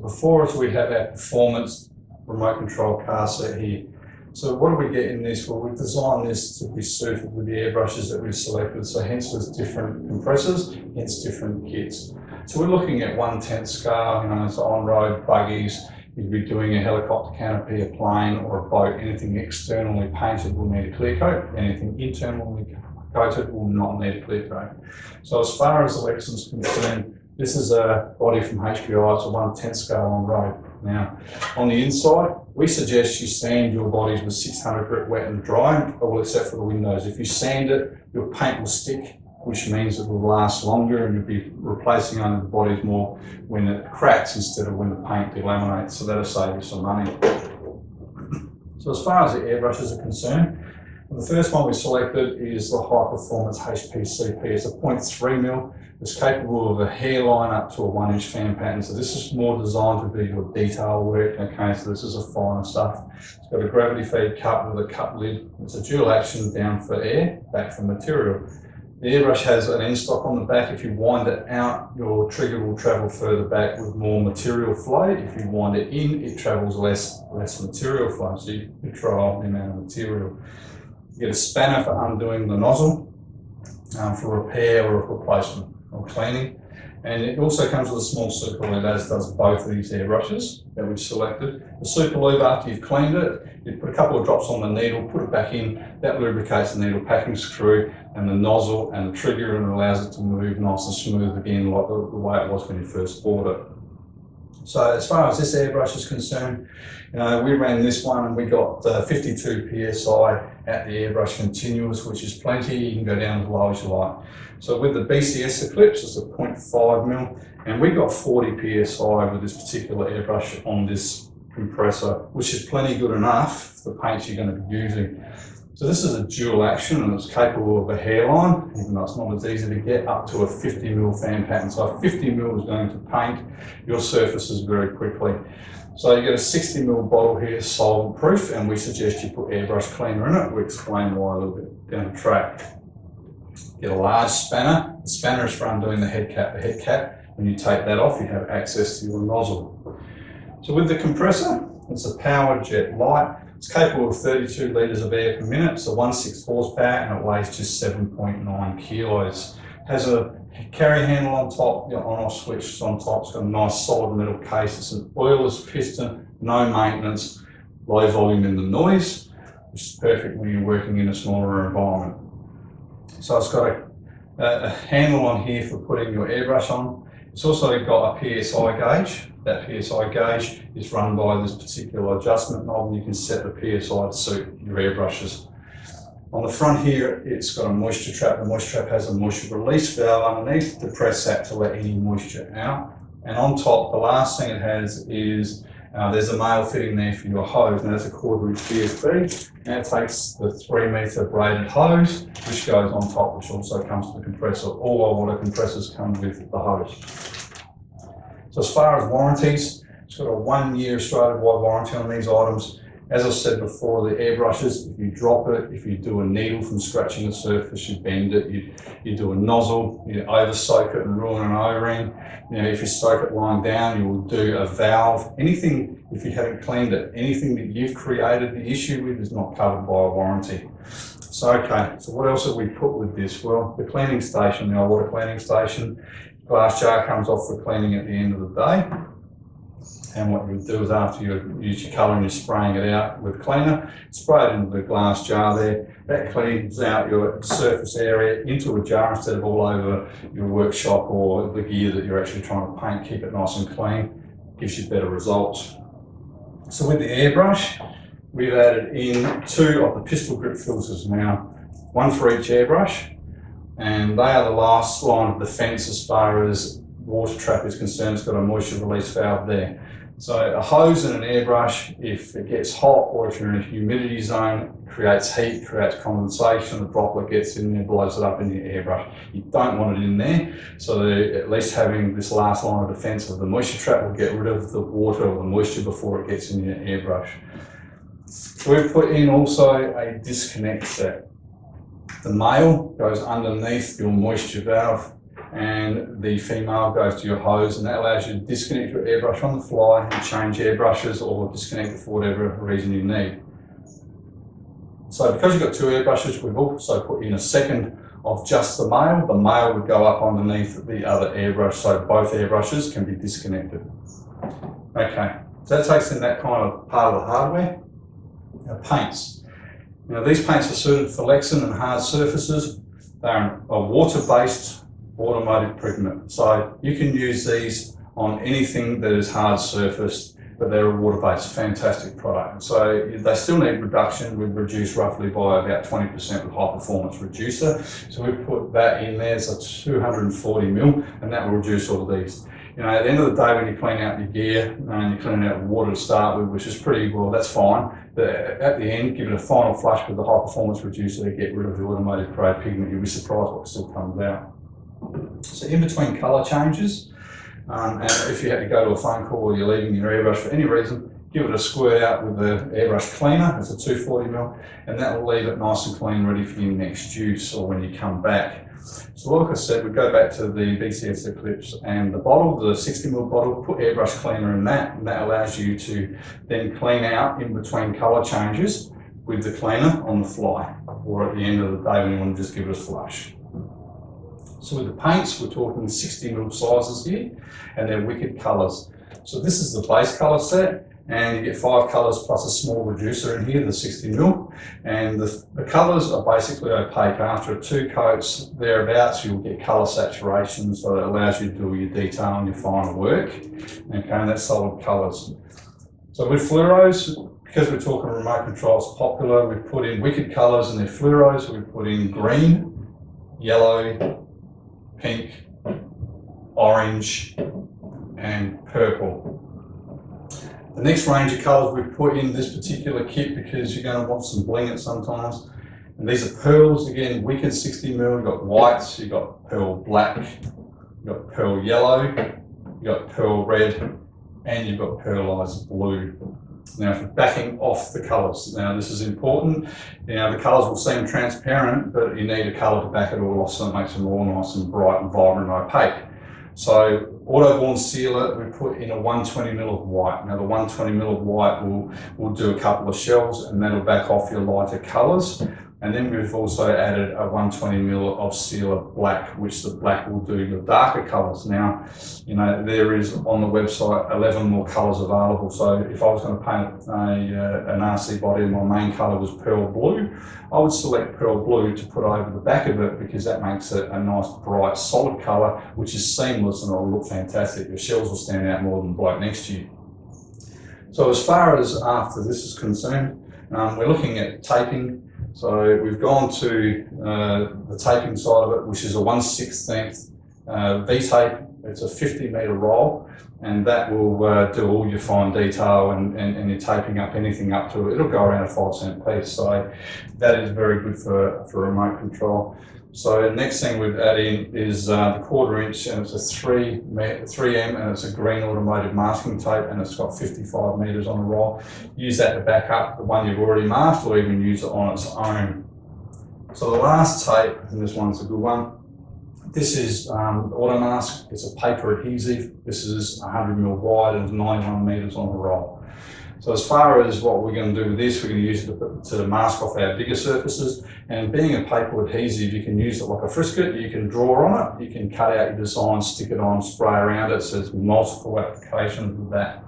before us we have our performance remote control car set here. So what do we get in this? Well, we've designed this to be suited with the airbrushes that we've selected, so hence there's different compressors, hence different kits. So we're looking at 1/10 scale, so on-road buggies, you'd be doing a helicopter canopy, a plane or a boat. Anything externally painted will need a clear coat, anything internally coated will not need a clear coat. So as far as the Lexan's concerned, this is a body from HPI, it's a 1/10 scale on road. Now, on the inside, we suggest you sand your bodies with 600 grit wet and dry, all except for the windows. If you sand it, your paint will stick, which means it will last longer and you'll be replacing only the bodies more when it cracks instead of when the paint delaminates, so that'll save you some money. So as far as the airbrushes are concerned, the first one we selected is the high performance HPCP. It's a 0.3mm. It's capable of a hairline up to a 1-inch fan pattern. So this is more designed to be your detail work. Okay, so this is a finer stuff. It's got a gravity feed cup with a cup lid. It's a dual action, down for air, back for material. The airbrush has an end stop on the back. If you wind it out, your trigger will travel further back with more material flow. If you wind it in, it travels less material flow. So you control the amount of material. You get a spanner for undoing the nozzle, for repair or replacement or cleaning. And it also comes with a small super lube, as does both of these airbrushes that we've selected. The super lube, after you've cleaned it, you put a couple of drops on the needle, put it back in, that lubricates the needle packing screw and the nozzle and the trigger, and allows it to move nice and smooth again, like the way it was when you first bought it. So as far as this airbrush is concerned, we ran this one and we got 52 PSI at the airbrush continuous, which is plenty. You can go down as low as you like. So with the BCS Eclipse, it's a 0.5mm, and we got 40 PSI with this particular airbrush on this compressor, which is plenty good enough for the paints you're going to be using. So this is a dual action and it's capable of a hairline, even though it's not as easy to get, up to a 50mm fan pattern. So 50mm is going to paint your surfaces very quickly. So you get a 60ml bottle here, solvent proof, and we suggest you put airbrush cleaner in it. We'll explain why a little bit down the track. Get a large spanner. The spanner is for undoing the head cap. The head cap, when you take that off, you have access to your nozzle. So with the compressor, it's a powered jet light. It's capable of 32 litres of air per minute, so 1/6 horsepower, and it weighs just 7.9 kilos. Has a carry handle on top, your on-off switch on top. It's got a nice solid metal case. It's an oilless piston, no maintenance, low volume in the noise, which is perfect when you're working in a smaller environment. So it's got a handle on here for putting your airbrush on. It's also got a PSI gauge. That PSI gauge is run by this particular adjustment knob, and you can set the PSI to suit your airbrushes. On the front here, it's got a moisture trap. The moisture trap has a moisture release valve underneath to press that to let any moisture out. And on top, the last thing it has is there's a male fitting there for your hose. Now that's a 1/4 inch BSB. Now it takes the 3-meter braided hose, which goes on top, which also comes to the compressor. All our water compressors come with the hose. So as far as warranties, it's got a 1-year Australia-wide warranty on these items. As I said before, the airbrushes, if you drop it, if you do a needle from scratching the surface, you bend it, you do a nozzle, you over soak it and ruin an O-ring. If you soak it lying down, you will do a valve. Anything, if you haven't cleaned it, anything that you've created the issue with is not covered by a warranty. So okay, so what else have we put with this? Well, the cleaning station, the water cleaning station, glass jar comes off for cleaning at the end of the day. And what you do is, after you use your colour and you're spraying it out with cleaner, spray it into the glass jar there. That cleans out your surface area into a jar instead of all over your workshop or the gear that you're actually trying to paint. Keep it nice and clean, gives you better results. So with the airbrush, we've added in 2 of the pistol grip filters now, 1 for each airbrush, and they are the last line of defence as far as water trap is concerned. It's got a moisture release valve there. So a hose and an airbrush, if it gets hot or if you're in a humidity zone, it creates heat, creates condensation, the droplet gets in there, blows it up in your airbrush. You don't want it in there, so at least having this last line of defence of the moisture trap will get rid of the water or the moisture before it gets in your airbrush. So we've put in also a disconnect set. The male goes underneath your moisture valve, and the female goes to your hose, and that allows you to disconnect your airbrush on the fly and change airbrushes or disconnect it for whatever reason you need. So because you've got two airbrushes, we've also put in a second of just the male. The male would go up underneath the other airbrush, so both airbrushes can be disconnected. Okay, so that takes in that kind of part of the hardware. Now, paints. Now, these paints are suited for Lexan and hard surfaces. They're a water-based automotive pigment, so you can use these on anything that is hard surfaced, but they're a water-based, fantastic product. So they still need reduction. We've reduced roughly by about 20% with high performance reducer. So we've put that in there, so 240 mil, and that will reduce all of these. You know, at the end of the day, when you clean out your gear and you clean out the water to start with, which is pretty well, that's fine. But at the end, give it a final flush with the high performance reducer to get rid of the automotive grade pigment. You'll be surprised what still comes out. So in between colour changes, and if you had to go to a phone call or you're leaving your airbrush for any reason, give it a squirt out with the airbrush cleaner. It's a 240 mil, and that will leave it nice and clean, ready for your next use or when you come back. So like I said, we go back to the BCS Eclipse and the bottle, the 60 ml bottle, put airbrush cleaner in that, and that allows you to then clean out in between colour changes with the cleaner on the fly, or at the end of the day when you want to just give it a flush. So with the paints, we're talking 60 ml sizes here, and they're wicked colours. So this is the base colour set, and you get 5 colours plus a small reducer in here, the 60 mil. And the colours are basically opaque. After 2 coats, thereabouts, you'll get colour saturation, so it allows you to do your detail and your final work. Okay, and that's solid colours. So with fluoros, because we're talking remote controls popular, we've put in wicked colours and they're fluoros. We've put in green, yellow, pink, orange, and purple. The next range of colours we've put in this particular kit because you're going to want some bling it sometimes. And these are pearls, again, wicked 60 mil. You've got whites, you've got pearl black, you've got pearl yellow, you've got pearl red, and you've got pearlized blue. Now, for backing off the colours. Now, this is important. You know, the colours will seem transparent, but you need a colour to back it all off so it makes them all nice and bright and vibrant and opaque. So Autoborn sealer, we put in a 120 mil of white. Now the 120 mil of white will do a couple of shells, and that'll back off your lighter colours. And then we've also added a 120 mil of sealer black, which the black will do your darker colours. Now, you know, there is on the website 11 more colours available. So if I was going to paint an RC body and my main colour was pearl blue, I would select pearl blue to put over the back of it because that makes it a nice bright solid colour, which is seamless and it'll look fantastic. Your shells will stand out more than the bloke next to you. So as far as after this is concerned, we're looking at taping. So we've gone to the taping side of it, which is a 1/16 V-tape. It's a 50-metre roll, and that will do all your fine detail and you're taping up anything up to it. It'll go around a 5-cent piece, so that is very good for remote control. So next thing we've added in is the 1/4 inch, and it's a 3M, and it's a green automotive masking tape, and it's got 55 metres on the roll. Use that to back up the one you've already masked, or even use it on its own. So the last tape, and this one's a good one, this is auto mask. It's a paper adhesive. This is 100 mil wide and 91 metres on the roll. So as far as what we're going to do with this, we're going to use it to mask off our bigger surfaces. And being a paper adhesive, you can use it like a frisket. You can draw on it, you can cut out your design, stick it on, spray around it. So there's multiple applications with that.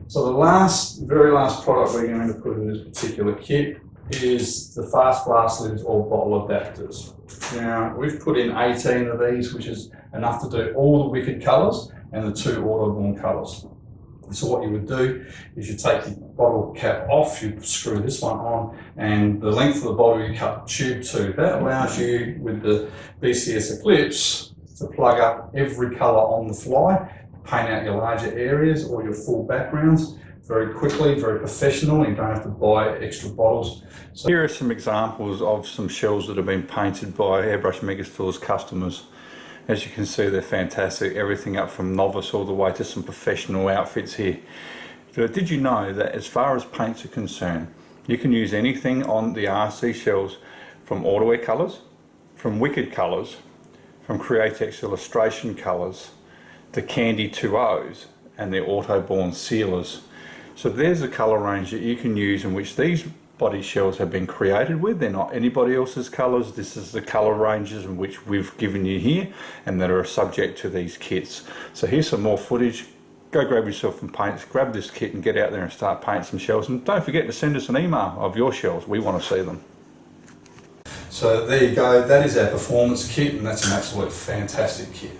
So the very last product we're going to put in this particular kit is the fast blast lids or bottle adapters. Now, we've put in 18 of these, which is enough to do all the wicked colours and the 2 Autoborn colours. So what you would do is you take the bottle cap off, you screw this one on, and the length of the bottle you cut the tube to. That allows you, with the BCS Eclipse, to plug up every colour on the fly, paint out your larger areas or your full backgrounds very quickly, very professional. You don't have to buy extra bottles. So here are some examples of some shells that have been painted by Airbrush Megastore's customers. As you can see, they're fantastic. Everything up from novice all the way to some professional outfits here. So did you know that as far as paints are concerned, you can use anything on the RC shells, from auto colours, from wicked colours, from Createx illustration colours, the Candy 2Os and their auto-born sealers. So there's a colour range that you can use in which these body shells have been created with. They're not anybody else's colours. This is the colour ranges in which we've given you here and that are subject to these kits. So here's some more footage. Go grab yourself some paints, grab this kit and get out there and start painting some shells. And don't forget to send us an email of your shells. We want to see them. So there you go, that is our performance kit, and that's an absolute fantastic kit.